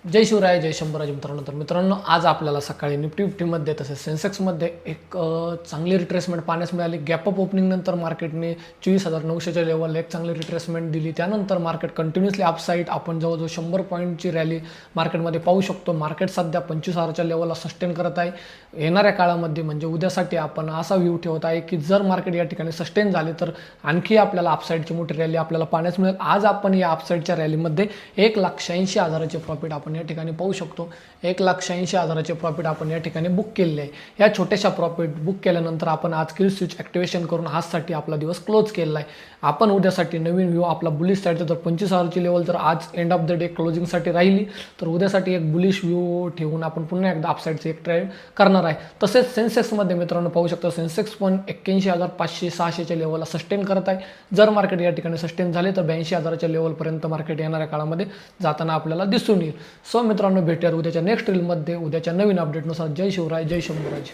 जय शिवराय, जय शंभूराज मित्रांनो. तर मित्रांनो, आज आपल्याला सकाळी निफ्टी फिफ्टीमध्ये तसेच सेन्सेक्समध्ये एक चांगली रिट्रेसमेंट पाहण्यास मिळाली. गॅप अप ओपनिंग नंतर मार्केटने 24,900च्या लेवलला एक चांगली रिट्रेसमेंट दिली. त्यानंतर मार्केट कंटिन्युअसली अपसाईड आपण जवळजवळ 100 पॉईंटची रॅली मार्केटमध्ये पाहू शकतो. मार्केट सध्या 25,000च्या लेवलला सस्टेन करत आहे. येणाऱ्या काळामध्ये म्हणजे उद्यासाठी आपण असा व्ह्यू ठेवत आहे की जर मार्केट या ठिकाणी सस्टेन झाले तर आणखी आपल्याला अपसाईडची मोठी रॅली आपल्याला पाहण्यास मिळेल. आज आपण या अपसाईडच्या रॅलीमध्ये 1,86,000चे प्रॉफिट आपण या ठिकाणी पाहू शकतो. 1,86,000चे प्रॉफिट आपण या ठिकाणी बुक केलेले आहे. या छोट्याशा प्रॉफिट बुक केल्यानंतर आपण आज किल स्विच ॲक्टिवेशन करून आजसाठी आपला दिवस क्लोज केलेला आहे. आपण उद्यासाठी नवीन व्ह्यू आपला बुलिश साईडचा जर 25,000ची लेवल जर आज एंड ऑफ द डे क्लोजिंगसाठी राहिली तर उद्यासाठी एक बुलिश व्ह्यू ठेवून आपण पुन्हा एकदा अपसाईडचे एक ट्रेड करणार आहे. तसेच सेन्सेक्समध्ये मित्रांनो पाहू शकता, सेन्सेक्स पण 81,500-600च्या लेवलला सस्टेन करत आहे. जर मार्केट या ठिकाणी सस्टेन झाले तर 82,000च्या लेवलपर्यंत मार्केट येणाऱ्या काळामध्ये जाताना आपल्याला दिसून येईल. सो मित्रांनो, भेटूयात उद्याच्या नेक्स्ट रीलमध्ये उद्याच्या नवीन अपडेटनुसार. जय शिवराय, जय शंभूराज.